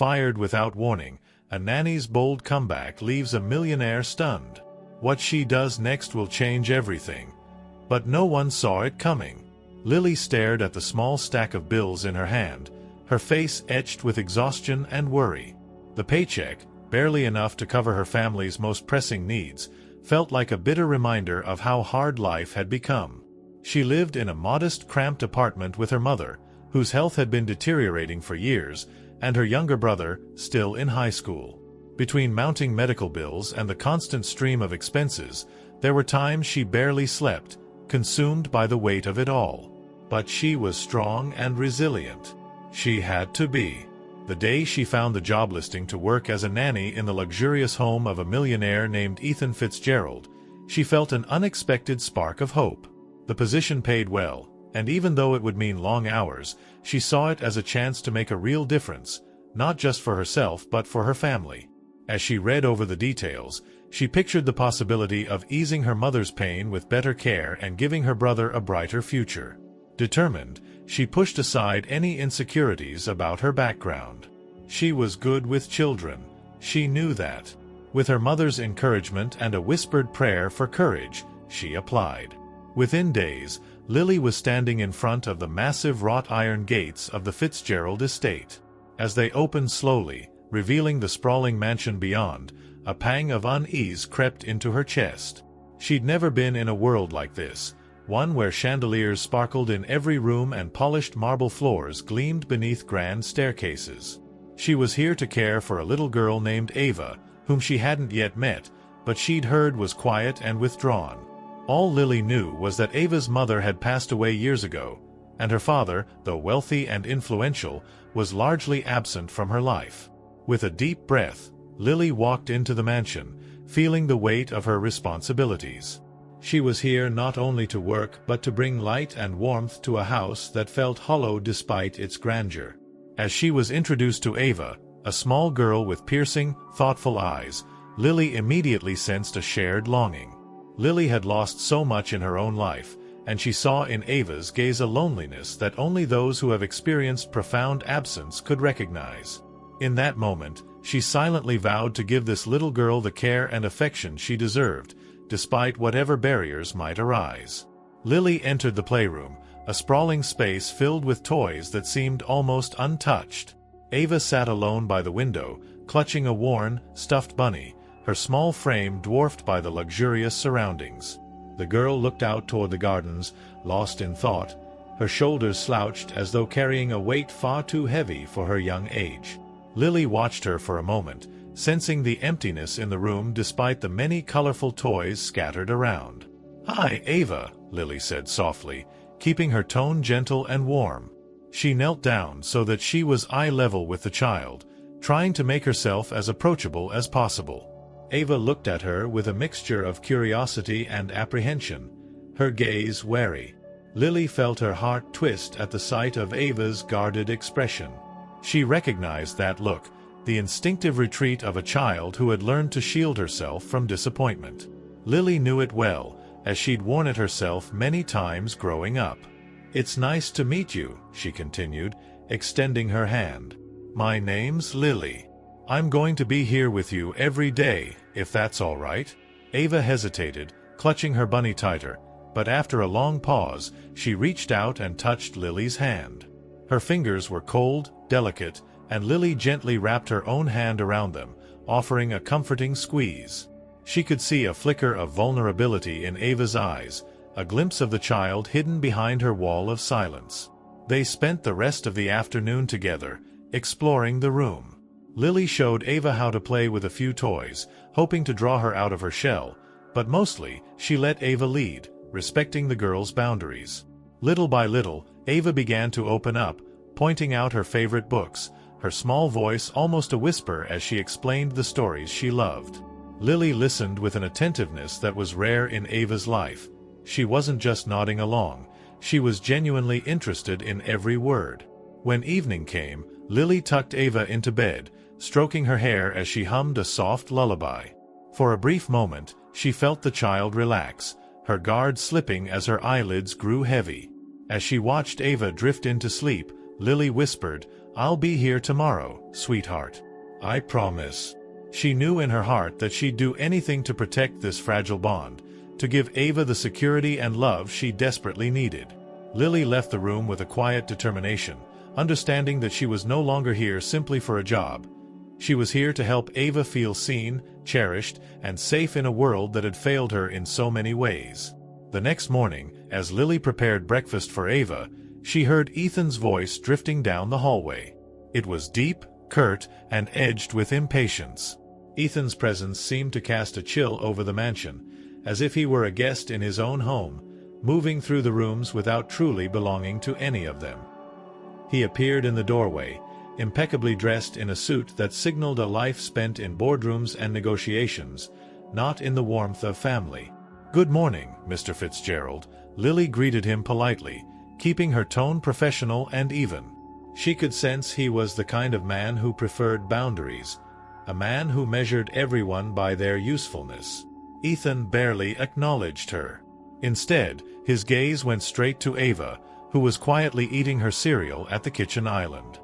Fired without warning, a nanny's bold comeback leaves a millionaire stunned. What she does next will change everything. But no one saw it coming. Lily stared at the small stack of bills in her hand, her face etched with exhaustion and worry. The paycheck, barely enough to cover her family's most pressing needs, felt like a bitter reminder of how hard life had become. She lived in a modest, cramped apartment with her mother, whose health had been deteriorating for years, and her younger brother, still in high school. Between mounting medical bills and the constant stream of expenses, there were times she barely slept, consumed by the weight of it all. But she was strong and resilient. She had to be. The day she found the job listing to work as a nanny in the luxurious home of a millionaire named Ethan Fitzgerald, she felt an unexpected spark of hope. The position paid well, and even though it would mean long hours, she saw it as a chance to make a real difference, not just for herself but for her family. As she read over the details, she pictured the possibility of easing her mother's pain with better care and giving her brother a brighter future. Determined, she pushed aside any insecurities about her background. She was good with children. She knew that. With her mother's encouragement and a whispered prayer for courage, she applied. Within days, Lily was standing in front of the massive wrought iron gates of the Fitzgerald estate. As they opened slowly, revealing the sprawling mansion beyond, a pang of unease crept into her chest. She'd never been in a world like this, one where chandeliers sparkled in every room and polished marble floors gleamed beneath grand staircases. She was here to care for a little girl named Ava, whom she hadn't yet met, but she'd heard was quiet and withdrawn. All Lily knew was that Ava's mother had passed away years ago, and her father, though wealthy and influential, was largely absent from her life. With a deep breath, Lily walked into the mansion, feeling the weight of her responsibilities. She was here not only to work but to bring light and warmth to a house that felt hollow despite its grandeur. As she was introduced to Ava, a small girl with piercing, thoughtful eyes, Lily immediately sensed a shared longing. Lily had lost so much in her own life, and she saw in Ava's gaze a loneliness that only those who have experienced profound absence could recognize. In that moment, she silently vowed to give this little girl the care and affection she deserved, despite whatever barriers might arise. Lily entered the playroom, a sprawling space filled with toys that seemed almost untouched. Ava sat alone by the window, clutching a worn, stuffed bunny, her small frame dwarfed by the luxurious surroundings. The girl looked out toward the gardens, lost in thought, her shoulders slouched as though carrying a weight far too heavy for her young age. Lily watched her for a moment, sensing the emptiness in the room despite the many colorful toys scattered around. "Hi, Ava," Lily said softly, keeping her tone gentle and warm. She knelt down so that she was eye level with the child, trying to make herself as approachable as possible. Ava looked at her with a mixture of curiosity and apprehension, her gaze wary. Lily felt her heart twist at the sight of Ava's guarded expression. She recognized that look, the instinctive retreat of a child who had learned to shield herself from disappointment. Lily knew it well, as she'd worn it herself many times growing up. "It's nice to meet you," she continued, extending her hand. "My name's Lily. I'm going to be here with you every day, if that's all right." Ava hesitated, clutching her bunny tighter, but after a long pause, she reached out and touched Lily's hand. Her fingers were cold, delicate, and Lily gently wrapped her own hand around them, offering a comforting squeeze. She could see a flicker of vulnerability in Ava's eyes, a glimpse of the child hidden behind her wall of silence. They spent the rest of the afternoon together, exploring the room. Lily showed Ava how to play with a few toys, hoping to draw her out of her shell, but mostly, she let Ava lead, respecting the girl's boundaries. Little by little, Ava began to open up, pointing out her favorite books, her small voice almost a whisper as she explained the stories she loved. Lily listened with an attentiveness that was rare in Ava's life. She wasn't just nodding along, she was genuinely interested in every word. When evening came, Lily tucked Ava into bed, stroking her hair as she hummed a soft lullaby. For a brief moment, she felt the child relax, her guard slipping as her eyelids grew heavy. As she watched Ava drift into sleep, Lily whispered, "I'll be here tomorrow, sweetheart. I promise." She knew in her heart that she'd do anything to protect this fragile bond, to give Ava the security and love she desperately needed. Lily left the room with a quiet determination, understanding that she was no longer here simply for a job. She was here to help Ava feel seen, cherished, and safe in a world that had failed her in so many ways. The next morning, as Lily prepared breakfast for Ava, she heard Ethan's voice drifting down the hallway. It was deep, curt, and edged with impatience. Ethan's presence seemed to cast a chill over the mansion, as if he were a guest in his own home, moving through the rooms without truly belonging to any of them. He appeared in the doorway, impeccably dressed in a suit that signaled a life spent in boardrooms and negotiations, not in the warmth of family. "Good morning, Mr. Fitzgerald," Lily greeted him politely, keeping her tone professional and even. She could sense he was the kind of man who preferred boundaries, a man who measured everyone by their usefulness. Ethan barely acknowledged her. Instead, his gaze went straight to Ava, who was quietly eating her cereal at the kitchen island.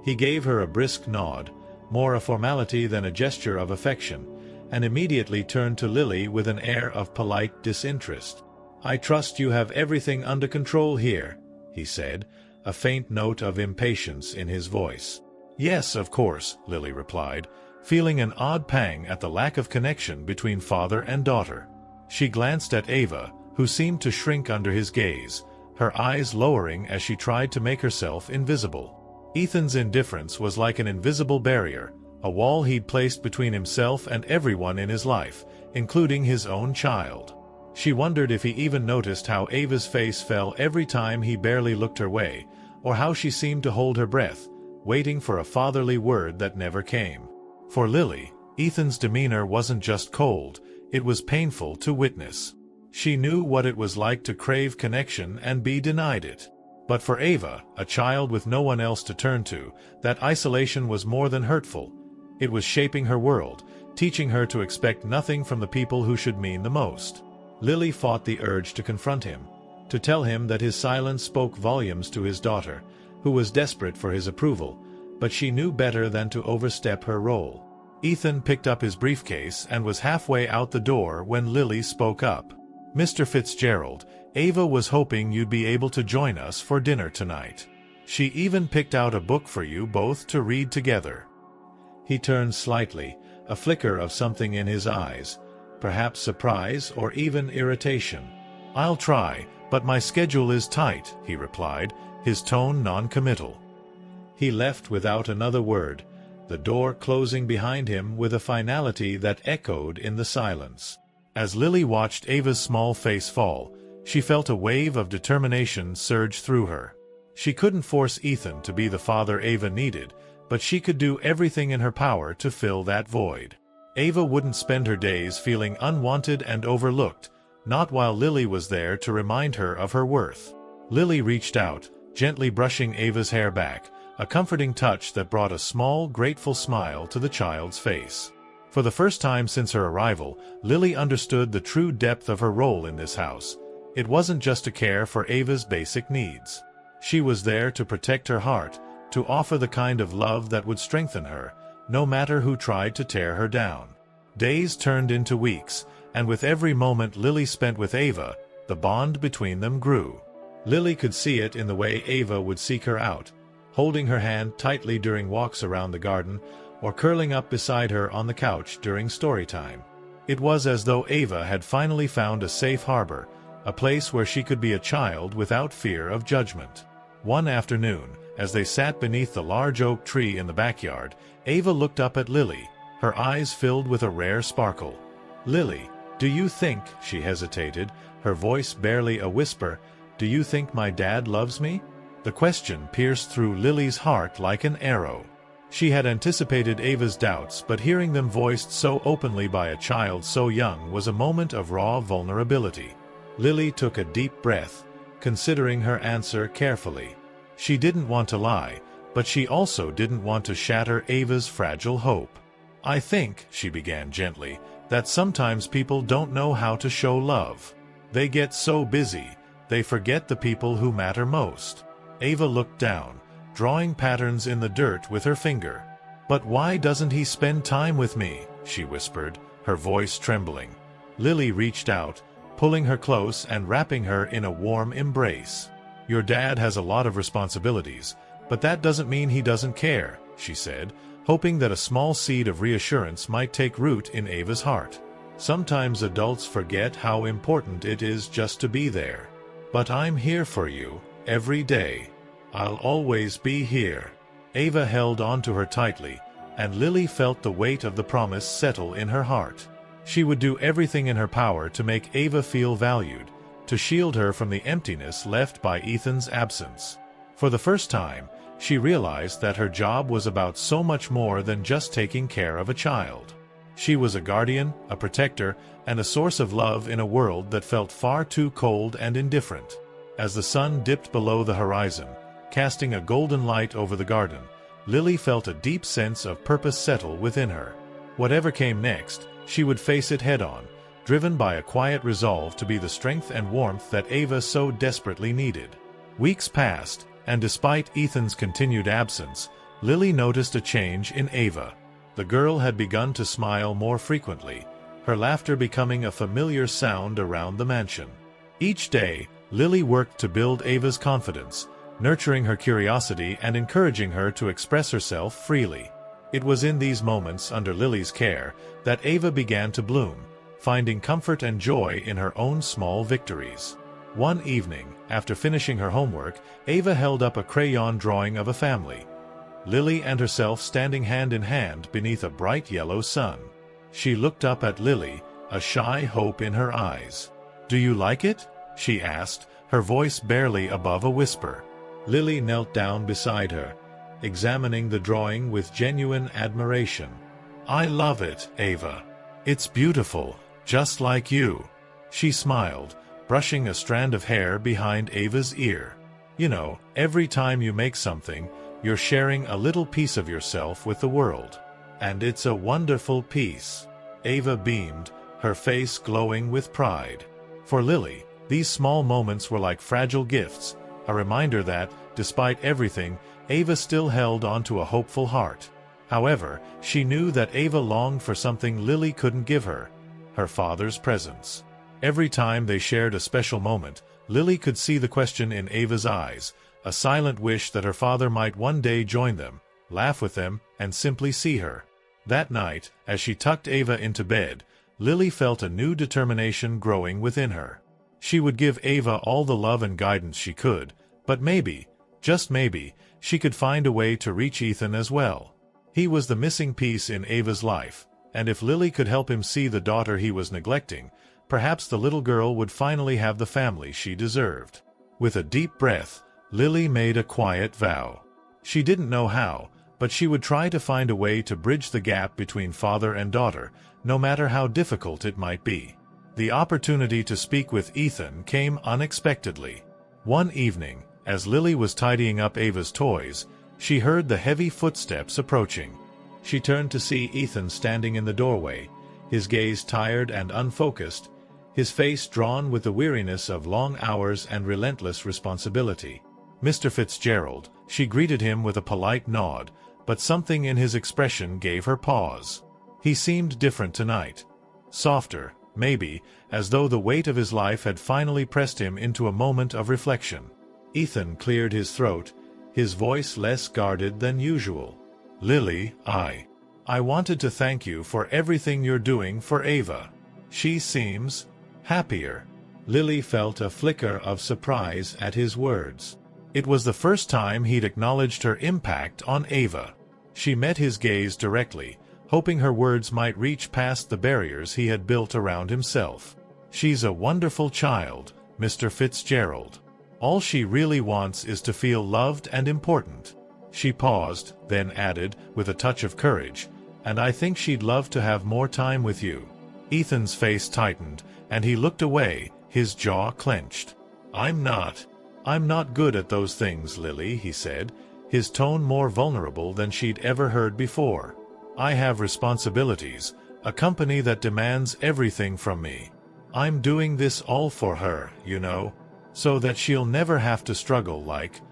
He gave her a brisk nod, more a formality than a gesture of affection, and immediately turned to Lily with an air of polite disinterest. "I trust you have everything under control here," he said, a faint note of impatience in his voice. "Yes, of course," Lily replied, feeling an odd pang at the lack of connection between father and daughter. She glanced at Ava, who seemed to shrink under his gaze, her eyes lowering as she tried to make herself invisible. Ethan's indifference was like an invisible barrier, a wall he'd placed between himself and everyone in his life, including his own child. She wondered if he even noticed how Ava's face fell every time he barely looked her way, or how she seemed to hold her breath, waiting for a fatherly word that never came. For Lily, Ethan's demeanor wasn't just cold, it was painful to witness. She knew what it was like to crave connection and be denied it. But for Ava, a child with no one else to turn to, that isolation was more than hurtful. It was shaping her world, teaching her to expect nothing from the people who should mean the most. Lily fought the urge to confront him, to tell him that his silence spoke volumes to his daughter, who was desperate for his approval, but she knew better than to overstep her role. Ethan picked up his briefcase and was halfway out the door when Lily spoke up. "Mr. Fitzgerald, Ava was hoping you'd be able to join us for dinner tonight. She even picked out a book for you both to read together." He turned slightly, a flicker of something in his eyes, perhaps surprise or even irritation. "I'll try, but my schedule is tight," he replied, his tone non-committal. He left without another word, the door closing behind him with a finality that echoed in the silence. As Lily watched Ava's small face fall, she felt a wave of determination surge through her. She couldn't force Ethan to be the father Ava needed, but she could do everything in her power to fill that void. Ava wouldn't spend her days feeling unwanted and overlooked, not while Lily was there to remind her of her worth. Lily reached out, gently brushing Ava's hair back, a comforting touch that brought a small, grateful smile to the child's face. For the first time since her arrival, Lily understood the true depth of her role in this house. It wasn't just to care for Ava's basic needs. She was there to protect her heart, to offer the kind of love that would strengthen her, no matter who tried to tear her down. Days turned into weeks, and with every moment Lily spent with Ava, the bond between them grew. Lily could see it in the way Ava would seek her out, holding her hand tightly during walks around the garden, or curling up beside her on the couch during story time. It was as though Ava had finally found a safe harbor, a place where she could be a child without fear of judgment. One afternoon, as they sat beneath the large oak tree in the backyard, Ava looked up at Lily, her eyes filled with a rare sparkle. "Lily, do you think," she hesitated, her voice barely a whisper, "do you think my dad loves me?" The question pierced through Lily's heart like an arrow. She had anticipated Ava's doubts, but hearing them voiced so openly by a child so young was a moment of raw vulnerability. Lily took a deep breath, considering her answer carefully. She didn't want to lie, but she also didn't want to shatter Ava's fragile hope. "I think," she began gently, "that sometimes people don't know how to show love. They get so busy, they forget the people who matter most." Ava looked down, drawing patterns in the dirt with her finger. "But why doesn't he spend time with me?" she whispered, her voice trembling. Lily reached out, pulling her close and wrapping her in a warm embrace. "Your dad has a lot of responsibilities, but that doesn't mean he doesn't care," she said, hoping that a small seed of reassurance might take root in Ava's heart. "Sometimes adults forget how important it is just to be there. But I'm here for you, every day. I'll always be here." Ava held onto her tightly, and Lily felt the weight of the promise settle in her heart. She would do everything in her power to make Ava feel valued, to shield her from the emptiness left by Ethan's absence. For the first time, she realized that her job was about so much more than just taking care of a child. She was a guardian, a protector, and a source of love in a world that felt far too cold and indifferent. As the sun dipped below the horizon, casting a golden light over the garden, Lily felt a deep sense of purpose settle within her. Whatever came next, she would face it head-on, driven by a quiet resolve to be the strength and warmth that Ava so desperately needed. Weeks passed, and despite Ethan's continued absence, Lily noticed a change in Ava. The girl had begun to smile more frequently, her laughter becoming a familiar sound around the mansion. Each day, Lily worked to build Ava's confidence, nurturing her curiosity and encouraging her to express herself freely. It was in these moments under Lily's care that Ava began to bloom, finding comfort and joy in her own small victories. One evening, after finishing her homework, Ava held up a crayon drawing of a family, Lily and herself standing hand in hand beneath a bright yellow sun. She looked up at Lily, a shy hope in her eyes. "Do you like it?" she asked, her voice barely above a whisper. Lily knelt down beside her, examining the drawing with genuine admiration. "I love it, Ava. It's beautiful, just like you." She smiled, brushing a strand of hair behind Ava's ear. "You know, every time you make something, you're sharing a little piece of yourself with the world. And it's a wonderful piece." Ava beamed, her face glowing with pride. For Lily, these small moments were like fragile gifts, a reminder that, despite everything, Ava still held onto a hopeful heart. However, she knew that Ava longed for something Lily couldn't give her, her father's presence. Every time they shared a special moment, Lily could see the question in Ava's eyes, a silent wish that her father might one day join them, laugh with them, and simply see her. That night, as she tucked Ava into bed, Lily felt a new determination growing within her. She would give Ava all the love and guidance she could, but maybe, just maybe, she could find a way to reach Ethan as well. He was the missing piece in Ava's life, and if Lily could help him see the daughter he was neglecting, perhaps the little girl would finally have the family she deserved. With a deep breath, Lily made a quiet vow. She didn't know how, but she would try to find a way to bridge the gap between father and daughter, no matter how difficult it might be. The opportunity to speak with Ethan came unexpectedly. One evening, as Lily was tidying up Ava's toys, she heard the heavy footsteps approaching. She turned to see Ethan standing in the doorway, his gaze tired and unfocused, his face drawn with the weariness of long hours and relentless responsibility. "Mr. Fitzgerald," she greeted him with a polite nod, but something in his expression gave her pause. He seemed different tonight. Softer, maybe, as though the weight of his life had finally pressed him into a moment of reflection. Ethan cleared his throat, his voice less guarded than usual. "Lily, I wanted to thank you for everything you're doing for Ava. She seems happier." Lily felt a flicker of surprise at his words. It was the first time he'd acknowledged her impact on Ava. She met his gaze directly, hoping her words might reach past the barriers he had built around himself. "She's a wonderful child, Mr. Fitzgerald. All she really wants is to feel loved and important." She paused, then added, with a touch of courage, "And I think she'd love to have more time with you." Ethan's face tightened, and he looked away, his jaw clenched. I'm not good at those things, Lily," he said, his tone more vulnerable than she'd ever heard before. "I have responsibilities, a company that demands everything from me. I'm doing this all for her, you know, so that she'll never have to struggle like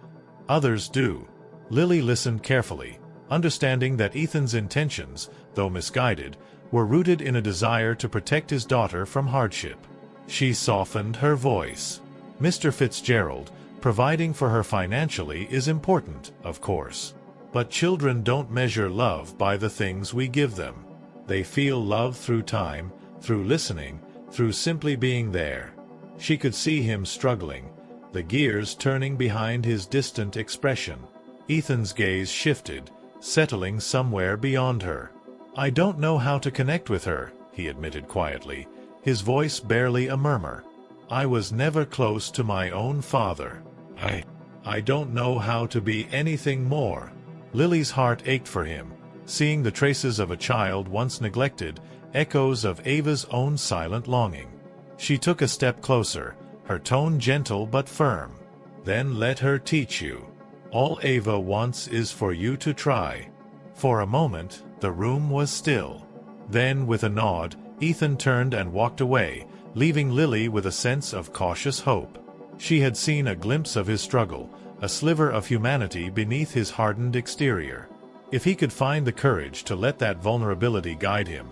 others do." Lily listened carefully, understanding that Ethan's intentions, though misguided, were rooted in a desire to protect his daughter from hardship. She softened her voice. "Mr. Fitzgerald, providing for her financially is important, of course. But children don't measure love by the things we give them. They feel love through time, through listening, through simply being there." She could see him struggling, the gears turning behind his distant expression. Ethan's gaze shifted, settling somewhere beyond her. "I don't know how to connect with her," he admitted quietly, his voice barely a murmur. "I was never close to my own father. I don't know how to be anything more." Lily's heart ached for him, seeing the traces of a child once neglected, echoes of Ava's own silent longing. She took a step closer, her tone gentle but firm. "Then let her teach you. All Ava wants is for you to try." For a moment, the room was still. Then, with a nod, Ethan turned and walked away, leaving Lily with a sense of cautious hope. She had seen a glimpse of his struggle, a sliver of humanity beneath his hardened exterior. If he could find the courage to let that vulnerability guide him,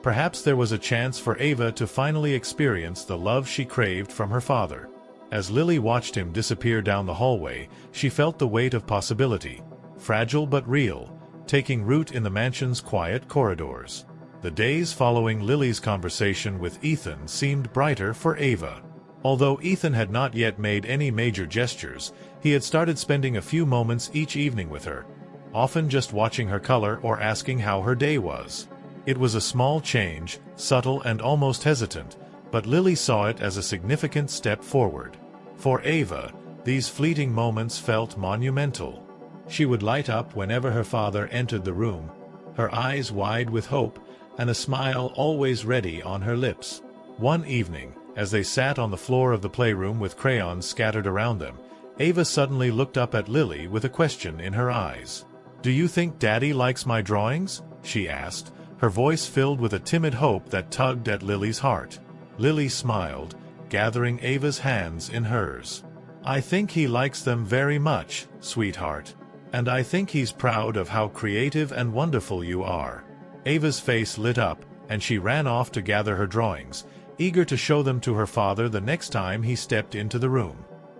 perhaps there was a chance for Ava to finally experience the love she craved from her father. As Lily watched him disappear down the hallway, she felt the weight of possibility, fragile but real, taking root in the mansion's quiet corridors. The days following Lily's conversation with Ethan seemed brighter for Ava. Although Ethan had not yet made any major gestures, he had started spending a few moments each evening with her, often just watching her color or asking how her day was. It was a small change, subtle and almost hesitant, but Lily saw it as a significant step forward. For Ava, these fleeting moments felt monumental. She would light up whenever her father entered the room, her eyes wide with hope, and a smile always ready on her lips. One evening, as they sat on the floor of the playroom with crayons scattered around them, Ava suddenly looked up at Lily with a question in her eyes. "Do you think Daddy likes my drawings?" she asked, her voice filled with a timid hope that tugged at Lily's heart. Lily smiled, gathering Ava's hands in hers. "I think he likes them very much, sweetheart. And I think he's proud of how creative and wonderful you are." Ava's face lit up, and she ran off to gather her drawings, eager to show them to her father the next time he stepped into the room.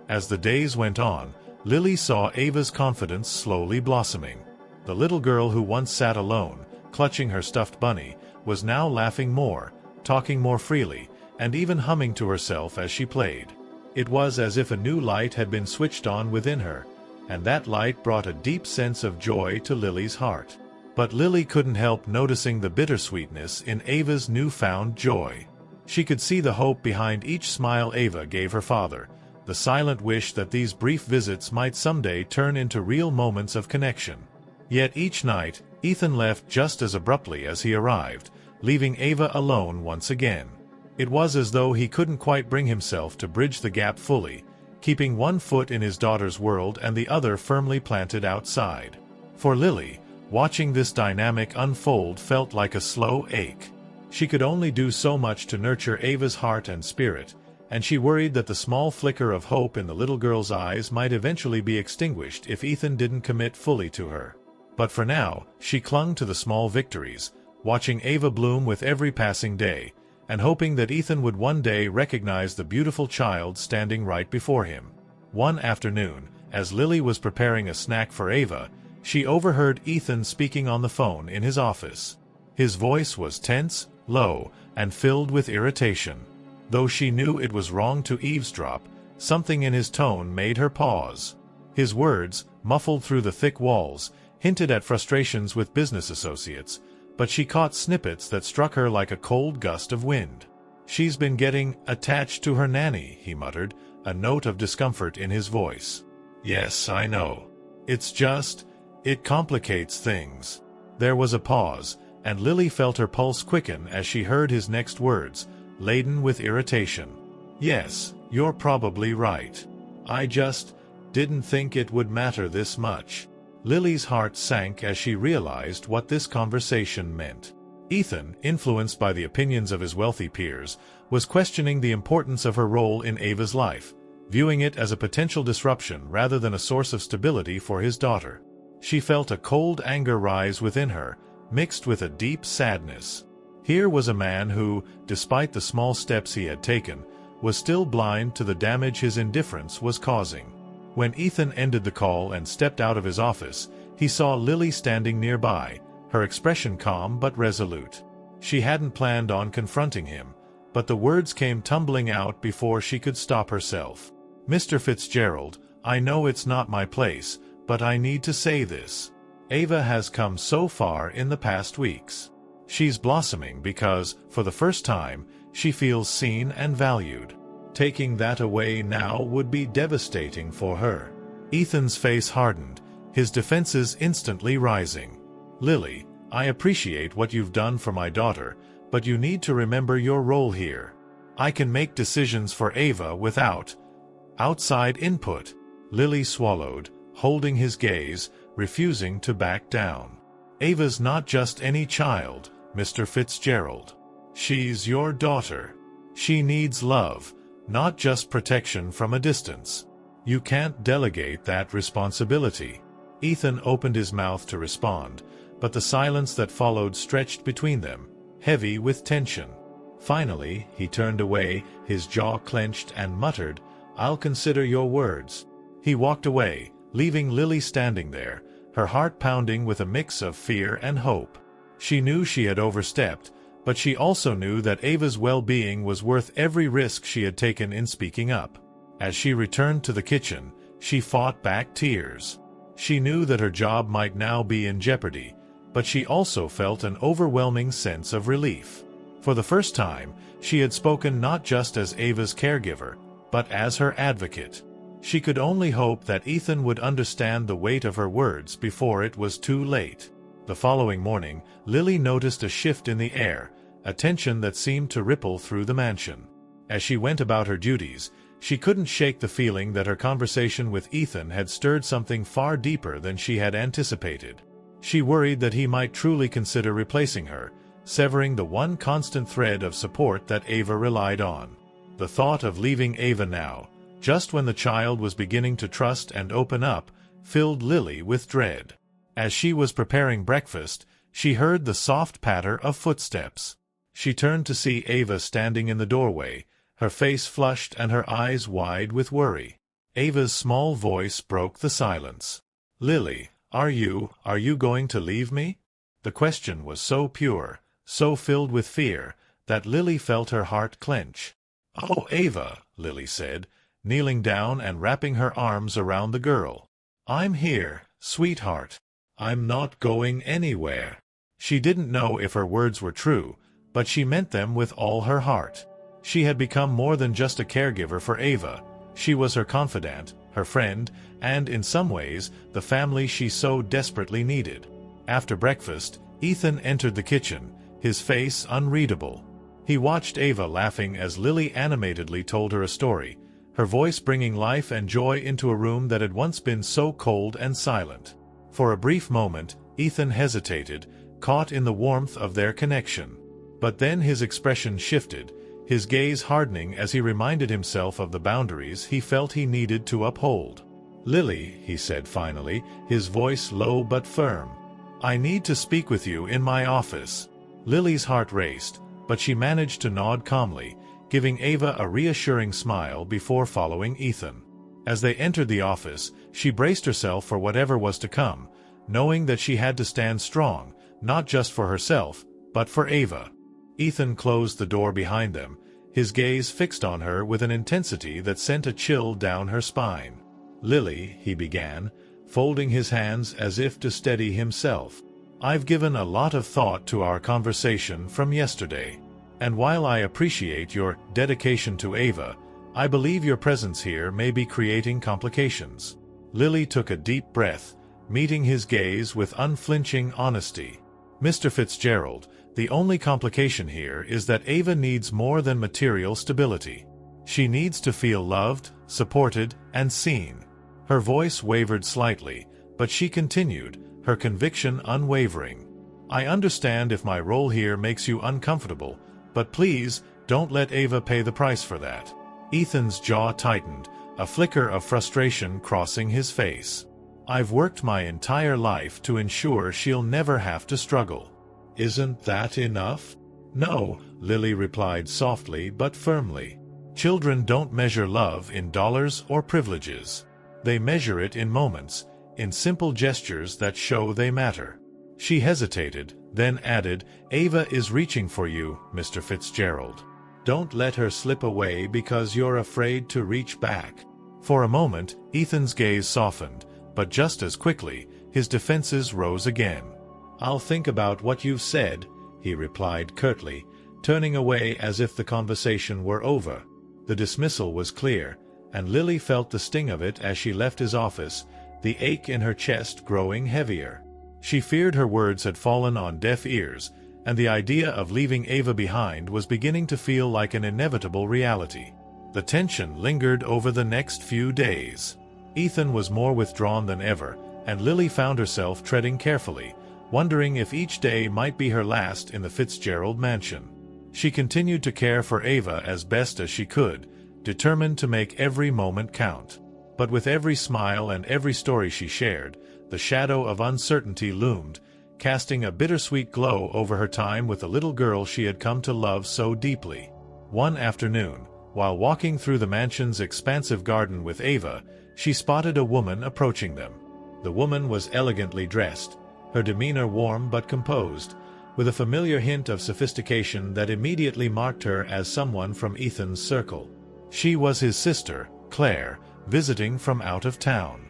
As the days went on, Lily saw Ava's confidence slowly blossoming. The little girl who once sat alone, clutching her stuffed bunny, was now laughing more, talking more freely, and even humming to herself as she played. It was as if a new light had been switched on within her, and that light brought a deep sense of joy to Lily's heart. But Lily couldn't help noticing the bittersweetness in Ava's newfound joy. She could see the hope behind each smile Ava gave her father, the silent wish that these brief visits might someday turn into real moments of connection. Yet each night, Ethan left just as abruptly as he arrived, leaving Ava alone once again. It was as though he couldn't quite bring himself to bridge the gap fully, keeping one foot in his daughter's world and the other firmly planted outside. For Lily, watching this dynamic unfold felt like a slow ache. She could only do so much to nurture Ava's heart and spirit, and she worried that the small flicker of hope in the little girl's eyes might eventually be extinguished if Ethan didn't commit fully to her. But for now, she clung to the small victories, watching Ava bloom with every passing day, and hoping that Ethan would one day recognize the beautiful child standing right before him. One afternoon, as Lily was preparing a snack for Ava, she overheard Ethan speaking on the phone in his office. His voice was tense, low, and filled with irritation. Though she knew it was wrong to eavesdrop, something in his tone made her pause. His words, muffled through the thick walls, hinted at frustrations with business associates, but she caught snippets that struck her like a cold gust of wind. "She's been getting attached to her nanny," he muttered, a note of discomfort in his voice. "Yes, I know. It's just, it complicates things." There was a pause, and Lily felt her pulse quicken as she heard his next words, laden with irritation. "Yes, you're probably right. I just didn't think it would matter this much." Lily's heart sank as she realized what this conversation meant. Ethan, influenced by the opinions of his wealthy peers, was questioning the importance of her role in Ava's life, viewing it as a potential disruption rather than a source of stability for his daughter. She felt a cold anger rise within her, mixed with a deep sadness. Here was a man who, despite the small steps he had taken, was still blind to the damage his indifference was causing. When Ethan ended the call and stepped out of his office, he saw Lily standing nearby, her expression calm but resolute. She hadn't planned on confronting him, but the words came tumbling out before she could stop herself. "Mr. Fitzgerald, I know it's not my place, but I need to say this. Ava has come so far in the past weeks. She's blossoming because, for the first time, she feels seen and valued. Taking that away now would be devastating for her." Ethan's face hardened, his defenses instantly rising. "Lily, I appreciate what you've done for my daughter, but you need to remember your role here. I can make decisions for Ava without outside input." Lily swallowed, holding his gaze, refusing to back down. "Ava's not just any child, Mr. Fitzgerald. She's your daughter. She needs love, not just protection from a distance. You can't delegate that responsibility." Ethan opened his mouth to respond, but the silence that followed stretched between them, heavy with tension. Finally, he turned away, his jaw clenched, and muttered, "I'll consider your words." He walked away, leaving Lily standing there, her heart pounding with a mix of fear and hope. She knew she had overstepped, but she also knew that Ava's well-being was worth every risk she had taken in speaking up. As she returned to the kitchen, she fought back tears. She knew that her job might now be in jeopardy, but she also felt an overwhelming sense of relief. For the first time, she had spoken not just as Ava's caregiver, but as her advocate. She could only hope that Ethan would understand the weight of her words before it was too late. The following morning, Lily noticed a shift in the air, a tension that seemed to ripple through the mansion. As she went about her duties, she couldn't shake the feeling that her conversation with Ethan had stirred something far deeper than she had anticipated. She worried that he might truly consider replacing her, severing the one constant thread of support that Ava relied on. The thought of leaving Ava now, just when the child was beginning to trust and open up, filled Lily with dread. As she was preparing breakfast, she heard the soft patter of footsteps. She turned to see Ava standing in the doorway, her face flushed and her eyes wide with worry. Ava's small voice broke the silence. "Lily, are you going to leave me?" The question was so pure, so filled with fear, that Lily felt her heart clench. "Oh, Ava," Lily said, kneeling down and wrapping her arms around the girl. "I'm here, sweetheart. I'm not going anywhere." She didn't know if her words were true, but she meant them with all her heart. She had become more than just a caregiver for Ava. She was her confidant, her friend, and in some ways, the family she so desperately needed. After breakfast, Ethan entered the kitchen, his face unreadable. He watched Ava laughing as Lily animatedly told her a story, her voice bringing life and joy into a room that had once been so cold and silent. For a brief moment, Ethan hesitated, caught in the warmth of their connection. But then his expression shifted, his gaze hardening as he reminded himself of the boundaries he felt he needed to uphold. "Lily," he said finally, his voice low but firm, "I need to speak with you in my office." Lily's heart raced, but she managed to nod calmly, giving Ava a reassuring smile before following Ethan. As they entered the office, she braced herself for whatever was to come, knowing that she had to stand strong, not just for herself, but for Ava. Ethan closed the door behind them, his gaze fixed on her with an intensity that sent a chill down her spine. "Lily," he began, folding his hands as if to steady himself, "I've given a lot of thought to our conversation from yesterday. And while I appreciate your dedication to Ava, I believe your presence here may be creating complications." Lily took a deep breath, meeting his gaze with unflinching honesty. "Mr. Fitzgerald, the only complication here is that Ava needs more than material stability. She needs to feel loved, supported, and seen." Her voice wavered slightly, but she continued, her conviction unwavering. "I understand if my role here makes you uncomfortable, but please, don't let Ava pay the price for that." Ethan's jaw tightened, a flicker of frustration crossing his face. I've worked my entire life to ensure she'll never have to struggle. Isn't that enough? No, Lily replied softly but firmly. Children don't measure love in dollars or privileges. They measure it in moments, in simple gestures that show they matter. She hesitated, then added, Ava is reaching for you, Mr. Fitzgerald. Don't let her slip away because you're afraid to reach back. For a moment, Ethan's gaze softened, but just as quickly, his defenses rose again. I'll think about what you've said, he replied curtly, turning away as if the conversation were over. The dismissal was clear, and Lily felt the sting of it as she left his office, the ache in her chest growing heavier. She feared her words had fallen on deaf ears, and the idea of leaving Ava behind was beginning to feel like an inevitable reality. The tension lingered over the next few days. Ethan was more withdrawn than ever, and Lily found herself treading carefully, wondering if each day might be her last in the Fitzgerald mansion. She continued to care for Ava as best as she could, determined to make every moment count. But with every smile and every story she shared, the shadow of uncertainty loomed, casting a bittersweet glow over her time with the little girl she had come to love so deeply. One afternoon, while walking through the mansion's expansive garden with Ava, she spotted a woman approaching them. The woman was elegantly dressed, her demeanor warm but composed, with a familiar hint of sophistication that immediately marked her as someone from Ethan's circle. She was his sister, Claire, visiting from out of town.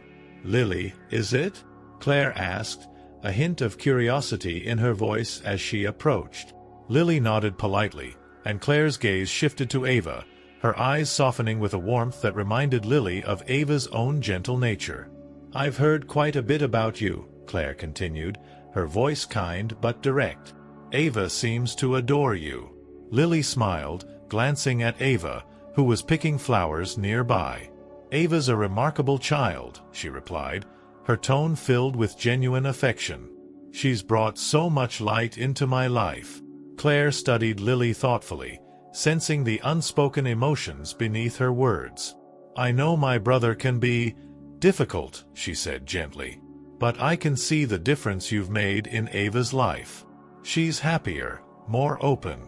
"Lily, is it?" Claire asked, a hint of curiosity in her voice as she approached. Lily nodded politely, and Claire's gaze shifted to Ava, her eyes softening with a warmth that reminded Lily of Ava's own gentle nature. "I've heard quite a bit about you," Claire continued, her voice kind but direct. "Ava seems to adore you." Lily smiled, glancing at Ava, who was picking flowers nearby. "Ava's a remarkable child," she replied, her tone filled with genuine affection. "She's brought so much light into my life." Claire studied Lily thoughtfully, sensing the unspoken emotions beneath her words. "I know my brother can be difficult," she said gently, "but I can see the difference you've made in Ava's life. She's happier, more open.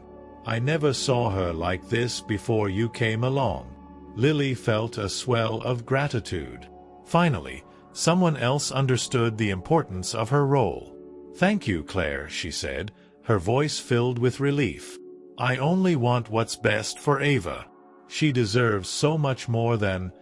I never saw her like this before you came along." Lily felt a swell of gratitude. Finally, someone else understood the importance of her role. "Thank you, Claire," she said, her voice filled with relief. "I only want what's best for Ava. She deserves so much more than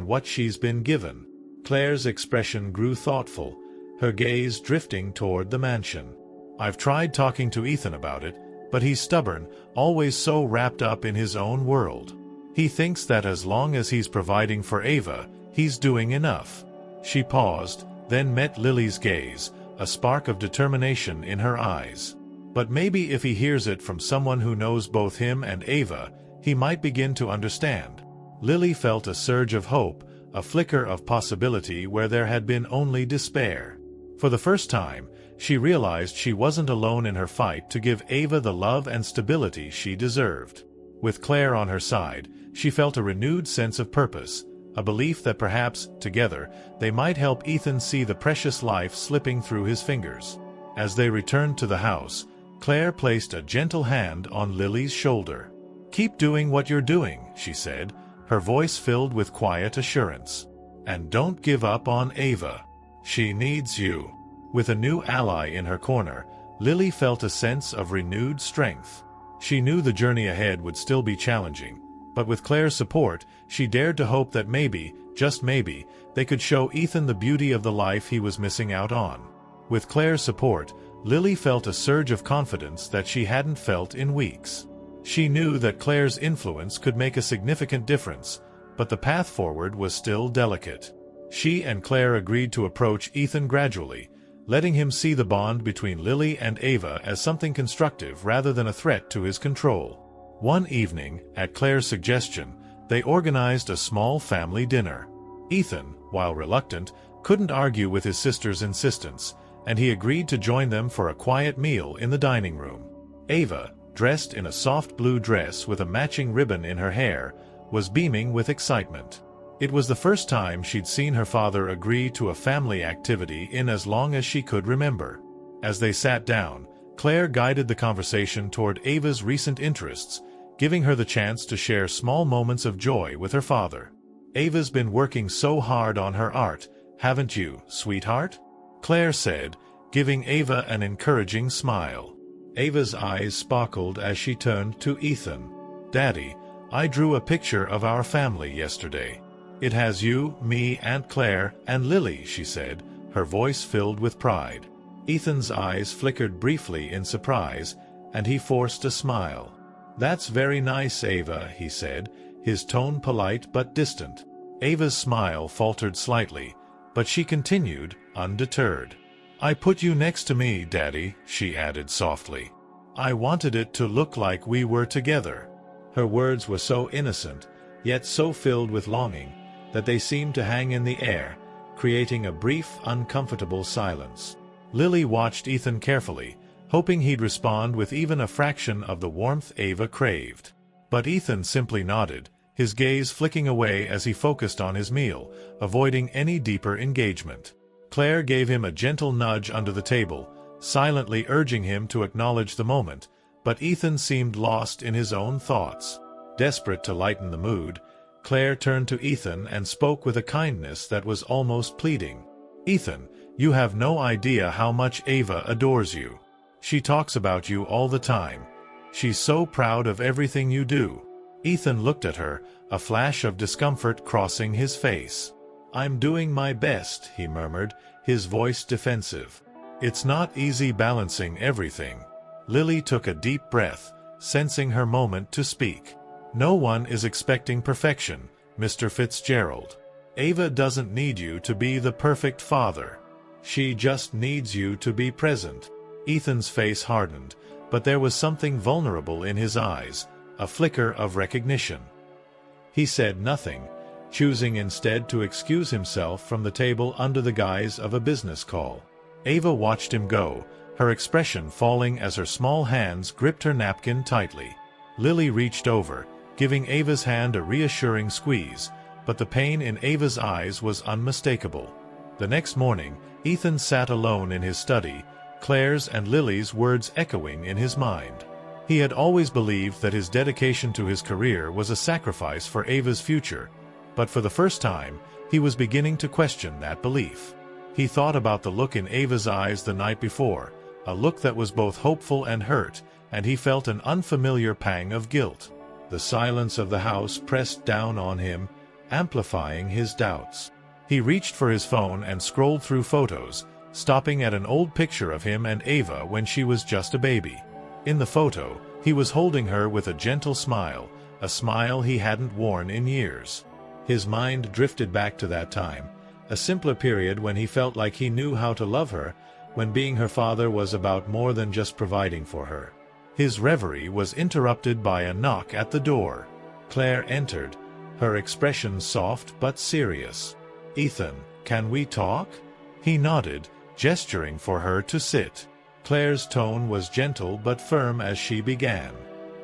what she's been given." Claire's expression grew thoughtful, her gaze drifting toward the mansion. "I've tried talking to Ethan about it, but he's stubborn, always so wrapped up in his own world. He thinks that as long as he's providing for Ava, he's doing enough." She paused, then met Lily's gaze, a spark of determination in her eyes. "But maybe if he hears it from someone who knows both him and Ava, he might begin to understand." Lily felt a surge of hope, a flicker of possibility where there had been only despair. For the first time, she realized she wasn't alone in her fight to give Ava the love and stability she deserved. With Claire on her side, she felt a renewed sense of purpose, a belief that perhaps, together, they might help Ethan see the precious life slipping through his fingers. As they returned to the house, Claire placed a gentle hand on Lily's shoulder. "Keep doing what you're doing," she said, her voice filled with quiet assurance. "And don't give up on Ava. She needs you." With a new ally in her corner, Lily felt a sense of renewed strength. She knew the journey ahead would still be challenging, but with Claire's support, she dared to hope that maybe, just maybe, they could show Ethan the beauty of the life he was missing out on. With Claire's support, Lily felt a surge of confidence that she hadn't felt in weeks. She knew that Claire's influence could make a significant difference, but the path forward was still delicate. She and Claire agreed to approach Ethan gradually, letting him see the bond between Lily and Ava as something constructive rather than a threat to his control. One evening, at Claire's suggestion, they organized a small family dinner. Ethan, while reluctant, couldn't argue with his sister's insistence, and he agreed to join them for a quiet meal in the dining room. Ava, dressed in a soft blue dress with a matching ribbon in her hair, was beaming with excitement. It was the first time she'd seen her father agree to a family activity in as long as she could remember. As they sat down, Claire guided the conversation toward Ava's recent interests, giving her the chance to share small moments of joy with her father. "Ava's been working so hard on her art, haven't you, sweetheart?" Claire said, giving Ava an encouraging smile. Ava's eyes sparkled as she turned to Ethan. "Daddy, I drew a picture of our family yesterday. It has you, me, Aunt Claire, and Lily," she said, her voice filled with pride. Ethan's eyes flickered briefly in surprise, and he forced a smile. "That's very nice, Ava," he said, his tone polite but distant. Ava's smile faltered slightly, but she continued, undeterred. "I put you next to me, Daddy," she added softly. "I wanted it to look like we were together." Her words were so innocent, yet so filled with longing, that they seemed to hang in the air, creating a brief, uncomfortable silence. Lily watched Ethan carefully, hoping he'd respond with even a fraction of the warmth Ava craved. But Ethan simply nodded, his gaze flicking away as he focused on his meal, avoiding any deeper engagement. Claire gave him a gentle nudge under the table, silently urging him to acknowledge the moment, but Ethan seemed lost in his own thoughts. Desperate to lighten the mood, Claire turned to Ethan and spoke with a kindness that was almost pleading. "Ethan, you have no idea how much Ava adores you. She talks about you all the time. She's so proud of everything you do." Ethan looked at her, a flash of discomfort crossing his face. "I'm doing my best," he murmured, his voice defensive. "It's not easy balancing everything." Lily took a deep breath, sensing her moment to speak. "No one is expecting perfection, Mr. Fitzgerald. Ava doesn't need you to be the perfect father. She just needs you to be present." Ethan's face hardened, but there was something vulnerable in his eyes, a flicker of recognition. He said nothing, choosing instead to excuse himself from the table under the guise of a business call. Ava watched him go, her expression falling as her small hands gripped her napkin tightly. Lily reached over, giving Ava's hand a reassuring squeeze, but the pain in Ava's eyes was unmistakable. The next morning, Ethan sat alone in his study, Claire's and Lily's words echoing in his mind. He had always believed that his dedication to his career was a sacrifice for Ava's future, but for the first time, he was beginning to question that belief. He thought about the look in Ava's eyes the night before, a look that was both hopeful and hurt, and he felt an unfamiliar pang of guilt. The silence of the house pressed down on him, amplifying his doubts. He reached for his phone and scrolled through photos, stopping at an old picture of him and Ava when she was just a baby. In the photo, he was holding her with a gentle smile, a smile he hadn't worn in years. His mind drifted back to that time, a simpler period when he felt like he knew how to love her, when being her father was about more than just providing for her. His reverie was interrupted by a knock at the door. Claire entered, her expression soft but serious. "Ethan, can we talk?" He nodded, gesturing for her to sit. Claire's tone was gentle but firm as she began.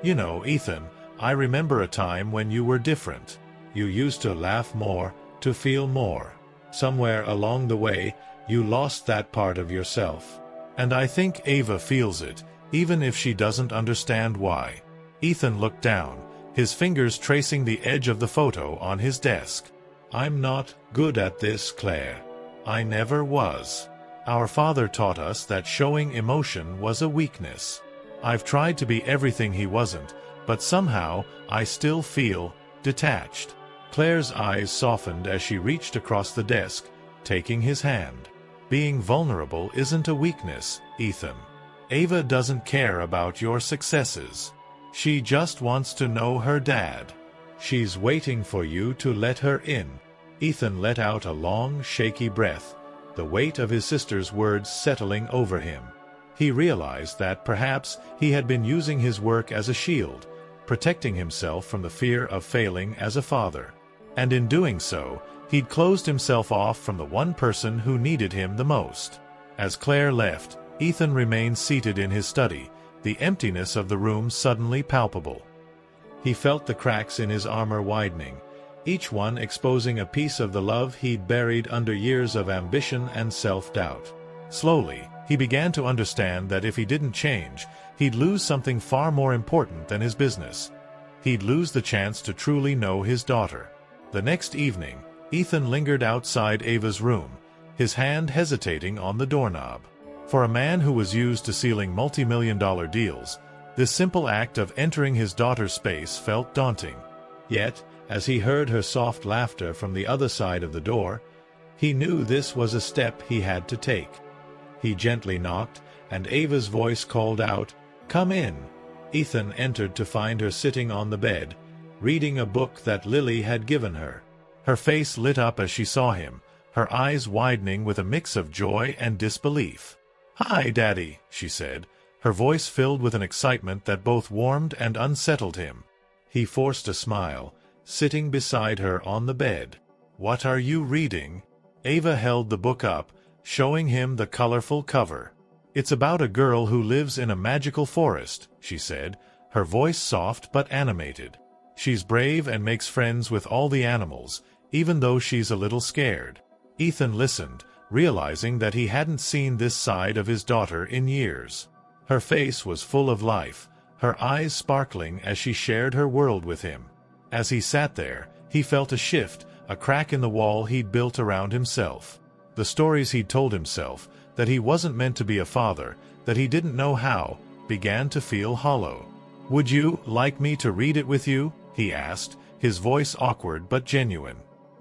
"You know, Ethan, I remember a time when you were different. You used to laugh more, to feel more. Somewhere along the way, you lost that part of yourself. And I think Ava feels it, even if she doesn't understand why." Ethan looked down, his fingers tracing the edge of the photo on his desk. "I'm not good at this, Claire. I never was. Our father taught us that showing emotion was a weakness. I've tried to be everything he wasn't, but somehow I still feel detached." Claire's eyes softened as she reached across the desk, taking his hand. "Being vulnerable isn't a weakness, Ethan. Ava doesn't care about your successes. She just wants to know her dad. She's waiting for you to let her in." Ethan let out a long, shaky breath, the weight of his sister's words settling over him. He realized that perhaps he had been using his work as a shield, protecting himself from the fear of failing as a father. And in doing so, he'd closed himself off from the one person who needed him the most. As Claire left, Ethan remained seated in his study, the emptiness of the room suddenly palpable. He felt the cracks in his armor widening, each one exposing a piece of the love he'd buried under years of ambition and self-doubt. Slowly, he began to understand that if he didn't change, he'd lose something far more important than his business. He'd lose the chance to truly know his daughter. The next evening, Ethan lingered outside Ava's room, his hand hesitating on the doorknob. For a man who was used to sealing multi-million-dollar deals, this simple act of entering his daughter's space felt daunting. Yet, as he heard her soft laughter from the other side of the door, he knew this was a step he had to take. He gently knocked, and Ava's voice called out, "Come in." Ethan entered to find her sitting on the bed, reading a book that Lily had given her. Her face lit up as she saw him, her eyes widening with a mix of joy and disbelief. "Hi, Daddy," she said, her voice filled with an excitement that both warmed and unsettled him. He forced a smile, sitting beside her on the bed. "What are you reading?" Ava held the book up, showing him the colorful cover. "It's about a girl who lives in a magical forest," she said, her voice soft but animated. "She's brave and makes friends with all the animals, even though she's a little scared." Ethan listened, realizing that he hadn't seen this side of his daughter in years. Her face was full of life, her eyes sparkling as she shared her world with him. As he sat there, he felt a shift, a crack in the wall he'd built around himself. The stories he'd told himself, that he wasn't meant to be a father, that he didn't know how, began to feel hollow. "Would you like me to read it with you?" he asked, his voice awkward but genuine.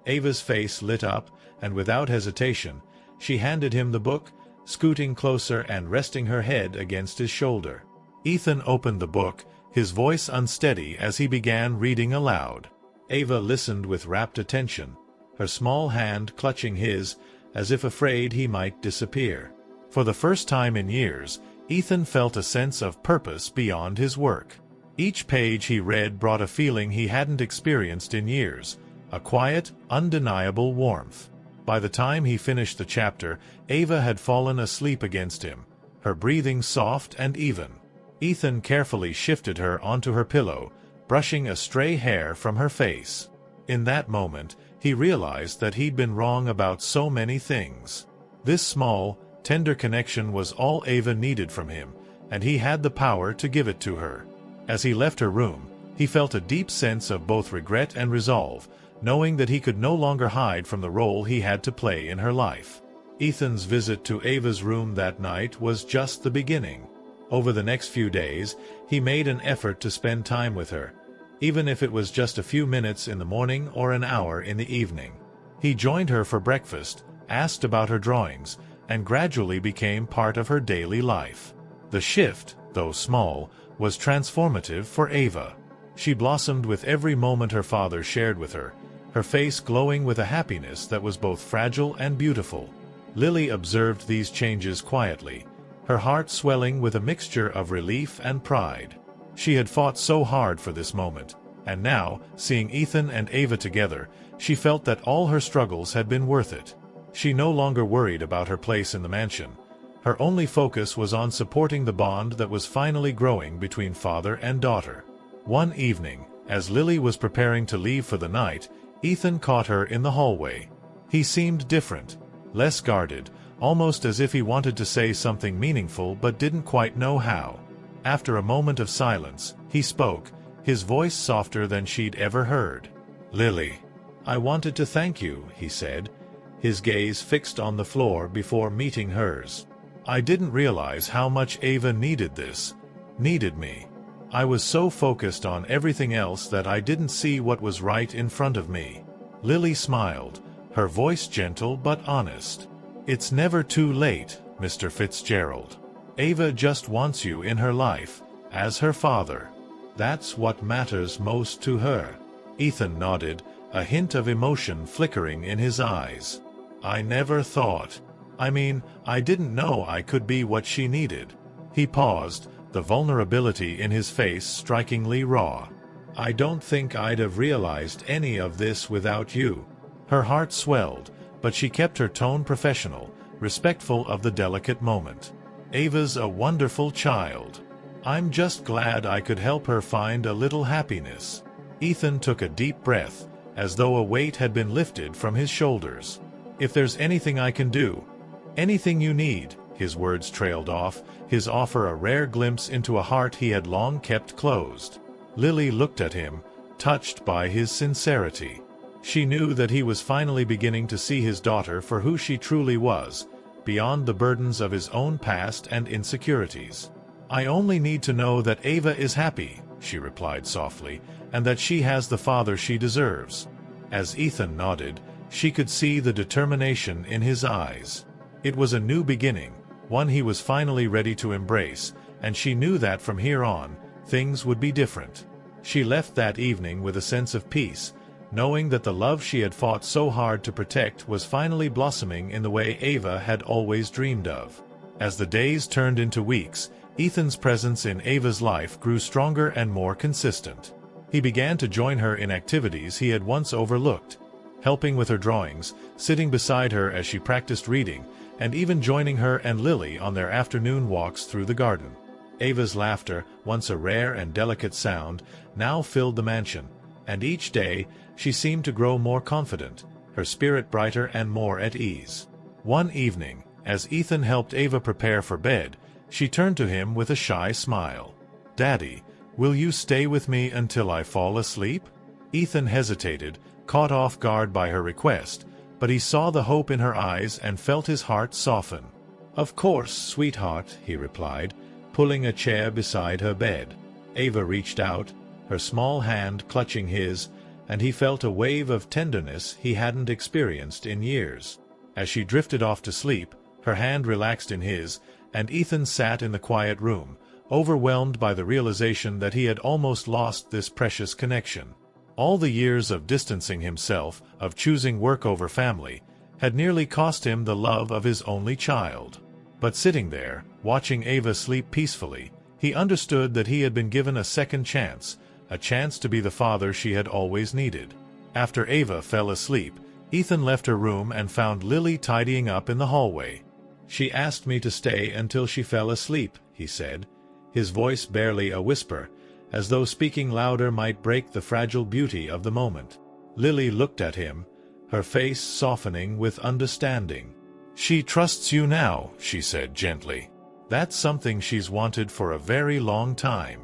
Ava's face lit up, and without hesitation, she handed him the book, scooting closer and resting her head against his shoulder. Ethan opened the book, his voice unsteady as he began reading aloud. Ava listened with rapt attention, her small hand clutching his, as if afraid he might disappear. For the first time in years, Ethan felt a sense of purpose beyond his work. Each page he read brought a feeling he hadn't experienced in years, a quiet, undeniable warmth. By the time he finished the chapter, Ava had fallen asleep against him, her breathing soft and even. Ethan carefully shifted her onto her pillow, brushing a stray hair from her face. In that moment, he realized that he'd been wrong about so many things. This small, tender connection was all Ava needed from him, and he had the power to give it to her. As he left her room, he felt a deep sense of both regret and resolve, knowing that he could no longer hide from the role he had to play in her life. Ethan's visit to Ava's room that night was just the beginning. Over the next few days, he made an effort to spend time with her, even if it was just a few minutes in the morning or an hour in the evening. He joined her for breakfast, asked about her drawings, and gradually became part of her daily life. The shift, though small, was transformative for Ava. She blossomed with every moment her father shared with her, her face glowing with a happiness that was both fragile and beautiful. Lily observed these changes quietly, her heart swelling with a mixture of relief and pride. She had fought so hard for this moment, and now, seeing Ethan and Ava together, she felt that all her struggles had been worth it. She no longer worried about her place in the mansion. Her only focus was on supporting the bond that was finally growing between father and daughter. One evening, as Lily was preparing to leave for the night, Ethan caught her in the hallway. He seemed different, less guarded, almost as if he wanted to say something meaningful but didn't quite know how. After a moment of silence, he spoke, his voice softer than she'd ever heard. "Lily, I wanted to thank you," he said, his gaze fixed on the floor before meeting hers. "I didn't realize how much Ava needed this, needed me. I was so focused on everything else that I didn't see what was right in front of me." Lily smiled, her voice gentle but honest. "It's never too late, Mr. Fitzgerald. Ava just wants you in her life, as her father. That's what matters most to her." Ethan nodded, a hint of emotion flickering in his eyes. "I never thought. I didn't know I could be what she needed." He paused, the vulnerability in his face strikingly raw. "I don't think I'd have realized any of this without you." Her heart swelled, but she kept her tone professional, respectful of the delicate moment. "Ava's a wonderful child. I'm just glad I could help her find a little happiness." Ethan took a deep breath, as though a weight had been lifted from his shoulders. "If there's anything I can do, anything you need," his words trailed off, his offer a rare glimpse into a heart he had long kept closed. Lily looked at him, touched by his sincerity. She knew that he was finally beginning to see his daughter for who she truly was, beyond the burdens of his own past and insecurities. "I only need to know that Ava is happy," she replied softly, "and that she has the father she deserves." As Ethan nodded, she could see the determination in his eyes. It was a new beginning, one he was finally ready to embrace, and she knew that from here on, things would be different. She left that evening with a sense of peace, knowing that the love she had fought so hard to protect was finally blossoming in the way Ava had always dreamed of. As the days turned into weeks, Ethan's presence in Ava's life grew stronger and more consistent. He began to join her in activities he had once overlooked, helping with her drawings, sitting beside her as she practiced reading, and even joining her and Lily on their afternoon walks through the garden. Ava's laughter, once a rare and delicate sound, now filled the mansion, and each day she seemed to grow more confident, her spirit brighter and more at ease. One evening, as Ethan helped Ava prepare for bed, she turned to him with a shy smile. "Daddy, will you stay with me until I fall asleep?" Ethan hesitated, caught off guard by her request, but he saw the hope in her eyes and felt his heart soften. "Of course, sweetheart," he replied, pulling a chair beside her bed. Ava reached out, her small hand clutching his, and he felt a wave of tenderness he hadn't experienced in years. As she drifted off to sleep, her hand relaxed in his, and Ethan sat in the quiet room, overwhelmed by the realization that he had almost lost this precious connection. All the years of distancing himself, of choosing work over family, had nearly cost him the love of his only child. But sitting there, watching Ava sleep peacefully, he understood that he had been given a second chance, a chance to be the father she had always needed. After Ava fell asleep, Ethan left her room and found Lily tidying up in the hallway. "She asked me to stay until she fell asleep," he said, his voice barely a whisper, as though speaking louder might break the fragile beauty of the moment. Lily looked at him, her face softening with understanding. "She trusts you now," she said gently. "That's something she's wanted for a very long time."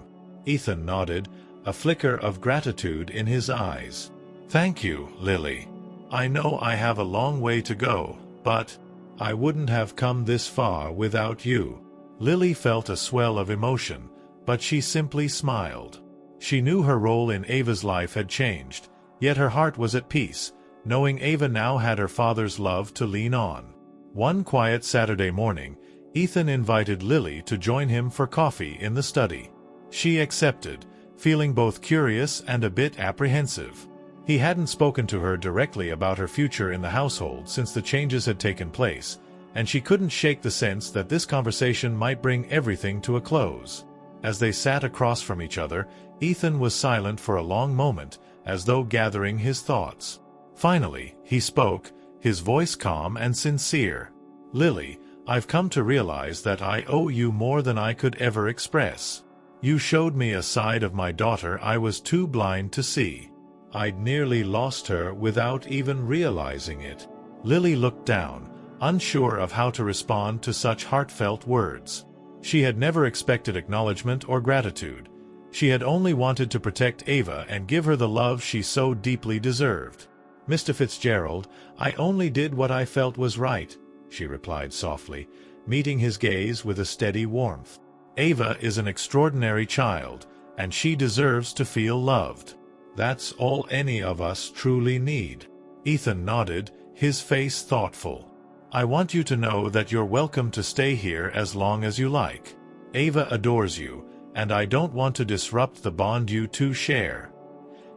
Ethan nodded, a flicker of gratitude in his eyes. "Thank you, Lily. I know I have a long way to go, but I wouldn't have come this far without you." Lily felt a swell of emotion, but she simply smiled. She knew her role in Ava's life had changed, yet her heart was at peace, knowing Ava now had her father's love to lean on. One quiet Saturday morning, Ethan invited Lily to join him for coffee in the study. She accepted, feeling both curious and a bit apprehensive. He hadn't spoken to her directly about her future in the household since the changes had taken place, and she couldn't shake the sense that this conversation might bring everything to a close. As they sat across from each other, Ethan was silent for a long moment, as though gathering his thoughts. Finally, he spoke, his voice calm and sincere. "Lily, I've come to realize that I owe you more than I could ever express. You showed me a side of my daughter I was too blind to see. I'd nearly lost her without even realizing it." Lily looked down, unsure of how to respond to such heartfelt words. She had never expected acknowledgement or gratitude. She had only wanted to protect Ava and give her the love she so deeply deserved. "Mr. Fitzgerald, I only did what I felt was right," she replied softly, meeting his gaze with a steady warmth. "Ava is an extraordinary child, and she deserves to feel loved. That's all any of us truly need." Ethan nodded, his face thoughtful. "I want you to know that you're welcome to stay here as long as you like. Ava adores you, and I don't want to disrupt the bond you two share."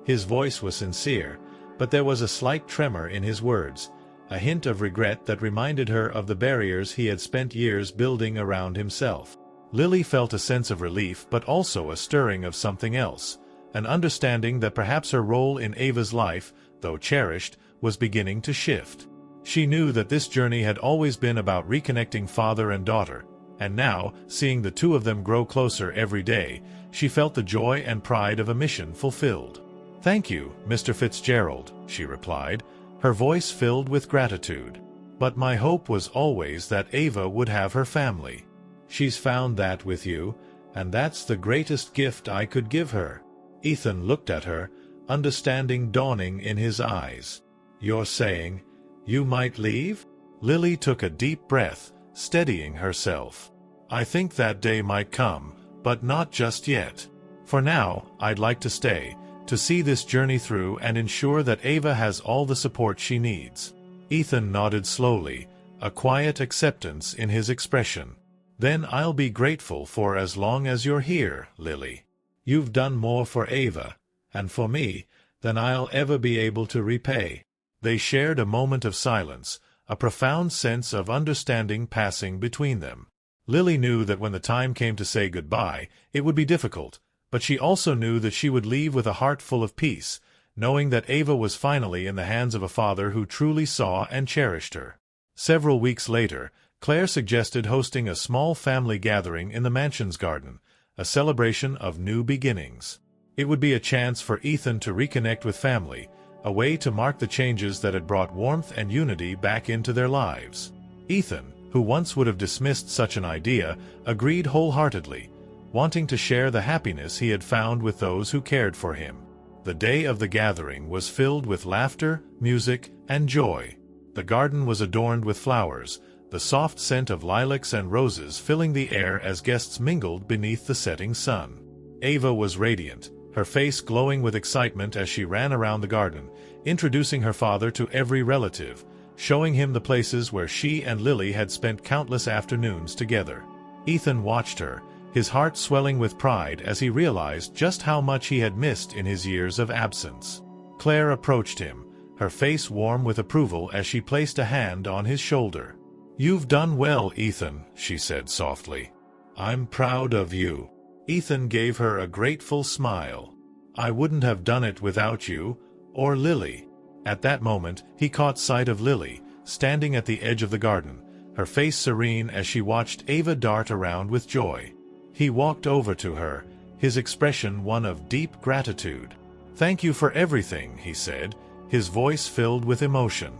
His voice was sincere, but there was a slight tremor in his words, a hint of regret that reminded her of the barriers he had spent years building around himself. Lily felt a sense of relief but also a stirring of something else, an understanding that perhaps her role in Ava's life, though cherished, was beginning to shift. She knew that this journey had always been about reconnecting father and daughter, and now, seeing the two of them grow closer every day, she felt the joy and pride of a mission fulfilled. "Thank you, Mr. Fitzgerald," she replied, her voice filled with gratitude. "But my hope was always that Ava would have her family. She's found that with you, and that's the greatest gift I could give her." Ethan looked at her, understanding dawning in his eyes. "You're saying you might leave?" Lily took a deep breath, steadying herself. "I think that day might come, but not just yet. For now, I'd like to stay, to see this journey through and ensure that Ava has all the support she needs." Ethan nodded slowly, a quiet acceptance in his expression. "Then I'll be grateful for as long as you're here, Lily. You've done more for Ava, and for me, than I'll ever be able to repay." They shared a moment of silence, a profound sense of understanding passing between them. Lily knew that when the time came to say goodbye, it would be difficult, but she also knew that she would leave with a heart full of peace, knowing that Ava was finally in the hands of a father who truly saw and cherished her. Several weeks later, Claire suggested hosting a small family gathering in the mansion's garden, a celebration of new beginnings. It would be a chance for Ethan to reconnect with family, a way to mark the changes that had brought warmth and unity back into their lives. Ethan, who once would have dismissed such an idea, agreed wholeheartedly, wanting to share the happiness he had found with those who cared for him. The day of the gathering was filled with laughter, music, and joy. The garden was adorned with flowers, the soft scent of lilacs and roses filling the air as guests mingled beneath the setting sun. Ava was radiant, her face glowing with excitement as she ran around the garden, introducing her father to every relative, showing him the places where she and Lily had spent countless afternoons together. Ethan watched her, his heart swelling with pride as he realized just how much he had missed in his years of absence. Claire approached him, her face warm with approval as she placed a hand on his shoulder. "You've done well, Ethan," she said softly. "I'm proud of you." Ethan gave her a grateful smile. "I wouldn't have done it without you, or Lily." At that moment, he caught sight of Lily, standing at the edge of the garden, her face serene as she watched Ava dart around with joy. He walked over to her, his expression one of deep gratitude. "Thank you for everything," he said, his voice filled with emotion.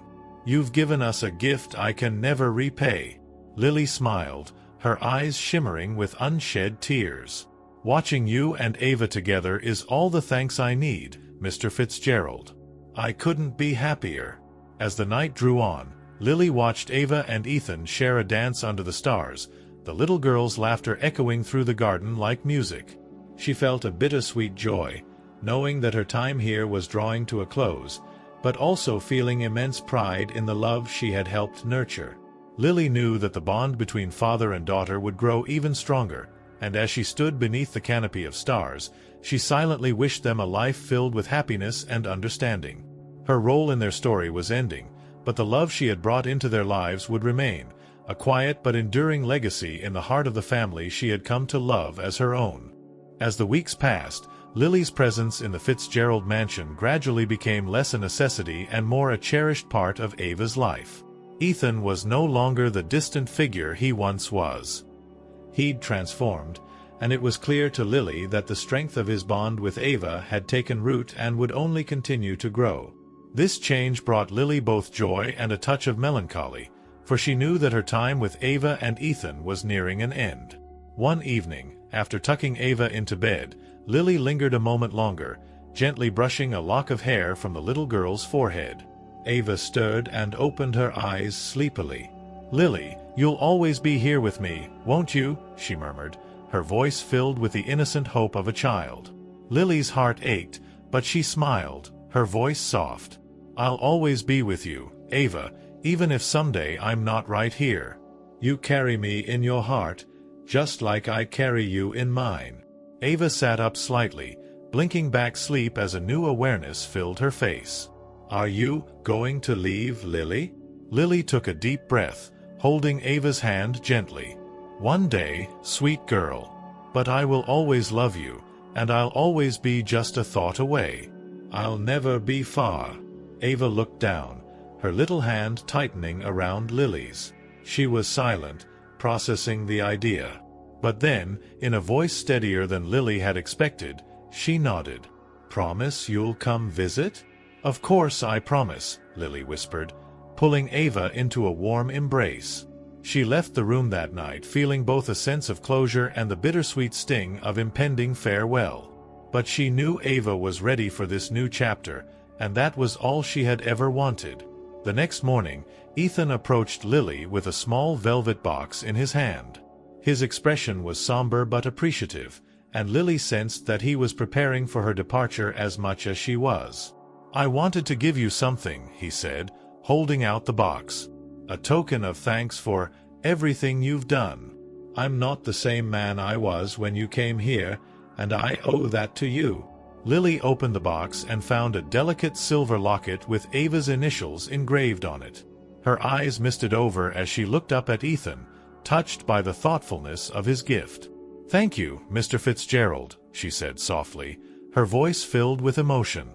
"You've given us a gift I can never repay." Lily smiled, her eyes shimmering with unshed tears. "Watching you and Ava together is all the thanks I need, Mr. Fitzgerald. I couldn't be happier." As the night drew on, Lily watched Ava and Ethan share a dance under the stars, the little girl's laughter echoing through the garden like music. She felt a bittersweet joy, knowing that her time here was drawing to a close, but also feeling immense pride in the love she had helped nurture. Lily knew that the bond between father and daughter would grow even stronger, and as she stood beneath the canopy of stars, she silently wished them a life filled with happiness and understanding. Her role in their story was ending, but the love she had brought into their lives would remain, a quiet but enduring legacy in the heart of the family she had come to love as her own. As the weeks passed, Lily's presence in the Fitzgerald mansion gradually became less a necessity and more a cherished part of Ava's life. Ethan was no longer the distant figure he once was. He'd transformed, and it was clear to Lily that the strength of his bond with Ava had taken root and would only continue to grow. This change brought Lily both joy and a touch of melancholy, for she knew that her time with Ava and Ethan was nearing an end. One evening, after tucking Ava into bed, Lily lingered a moment longer, gently brushing a lock of hair from the little girl's forehead. Ava stirred and opened her eyes sleepily. "Lily, you'll always be here with me, won't you?" she murmured, her voice filled with the innocent hope of a child. Lily's heart ached, but she smiled, her voice soft. "I'll always be with you, Ava, even if someday I'm not right here. You carry me in your heart, just like I carry you in mine." Ava sat up slightly, blinking back sleep as a new awareness filled her face. "Are you going to leave, Lily?" Lily took a deep breath, holding Ava's hand gently. "One day, sweet girl. But I will always love you, and I'll always be just a thought away. I'll never be far." Ava looked down, her little hand tightening around Lily's. She was silent, processing the idea. But then, in a voice steadier than Lily had expected, she nodded. promise you'll come visit?" "Of course I promise," Lily whispered, pulling Ava into a warm embrace. She left the room that night feeling both a sense of closure and the bittersweet sting of impending farewell. But she knew Ava was ready for this new chapter, and that was all she had ever wanted. The next morning, Ethan approached Lily with a small velvet box in his hand. His expression was somber but appreciative, and Lily sensed that he was preparing for her departure as much as she was. "I wanted to give you something," he said, holding out the box. "A token of thanks for everything you've done. I'm not the same man I was when you came here, and I owe that to you." Lily opened the box and found a delicate silver locket with Ava's initials engraved on it. Her eyes misted over as she looked up at Ethan, touched by the thoughtfulness of his gift. "Thank you, Mr. Fitzgerald," she said softly, her voice filled with emotion.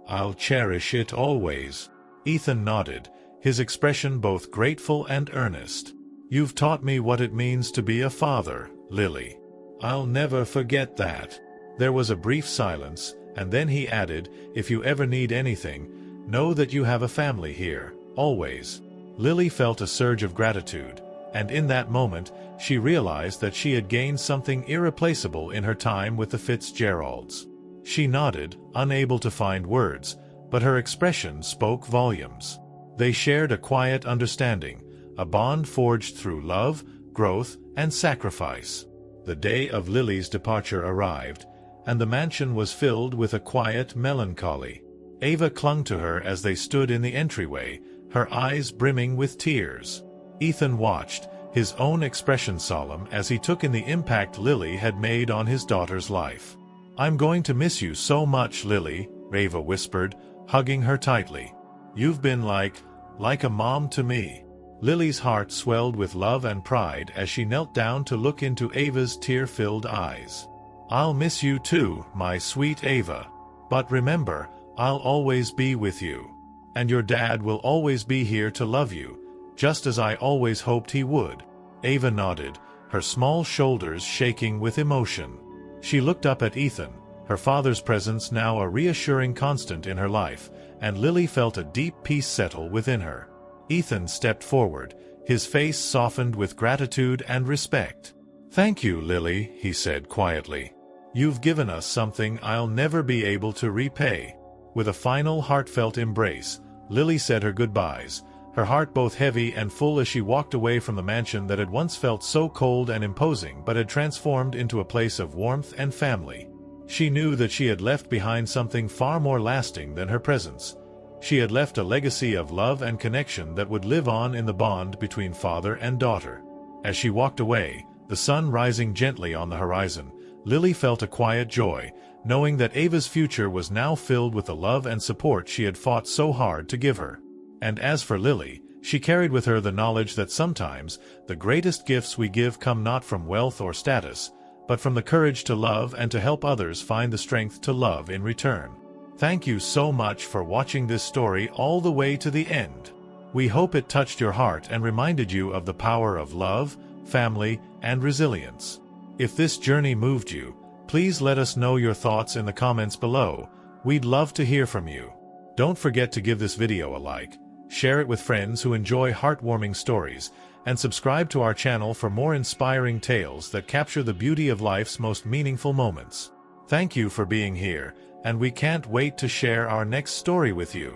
"I'll cherish it always." Ethan nodded, his expression both grateful and earnest. "You've taught me what it means to be a father, Lily. I'll never forget that." There was a brief silence, and then he added, "If you ever need anything, know that you have a family here, always." Lily felt a surge of gratitude, and in that moment, she realized that she had gained something irreplaceable in her time with the Fitzgeralds. She nodded, unable to find words, but her expression spoke volumes. They shared a quiet understanding, a bond forged through love, growth, and sacrifice. The day of Lily's departure arrived, and the mansion was filled with a quiet melancholy. Ava clung to her as they stood in the entryway, her eyes brimming with tears. Ethan watched, his own expression solemn as he took in the impact Lily had made on his daughter's life. "I'm going to miss you so much, Lily," Ava whispered, hugging her tightly. "You've been like a mom to me." Lily's heart swelled with love and pride as she knelt down to look into Ava's tear-filled eyes. "I'll miss you too, my sweet Ava. But remember, I'll always be with you. And your dad will always be here to love you, just as I always hoped he would." Ava nodded, her small shoulders shaking with emotion. She looked up at Ethan, her father's presence now a reassuring constant in her life, and Lily felt a deep peace settle within her. Ethan stepped forward, his face softened with gratitude and respect. "Thank you, Lily," he said quietly. "You've given us something I'll never be able to repay." With a final heartfelt embrace, Lily said her goodbyes, her heart both heavy and full as she walked away from the mansion that had once felt so cold and imposing but had transformed into a place of warmth and family. She knew that she had left behind something far more lasting than her presence. She had left a legacy of love and connection that would live on in the bond between father and daughter. As she walked away, the sun rising gently on the horizon, Lily felt a quiet joy, knowing that Ava's future was now filled with the love and support she had fought so hard to give her. And as for Lily, she carried with her the knowledge that sometimes the greatest gifts we give come not from wealth or status, but from the courage to love and to help others find the strength to love in return. Thank you so much for watching this story all the way to the end. We hope it touched your heart and reminded you of the power of love, family, and resilience. If this journey moved you, please let us know your thoughts in the comments below. We'd love to hear from you. Don't forget to give this video a like, share it with friends who enjoy heartwarming stories, and subscribe to our channel for more inspiring tales that capture the beauty of life's most meaningful moments. Thank you for being here, and we can't wait to share our next story with you.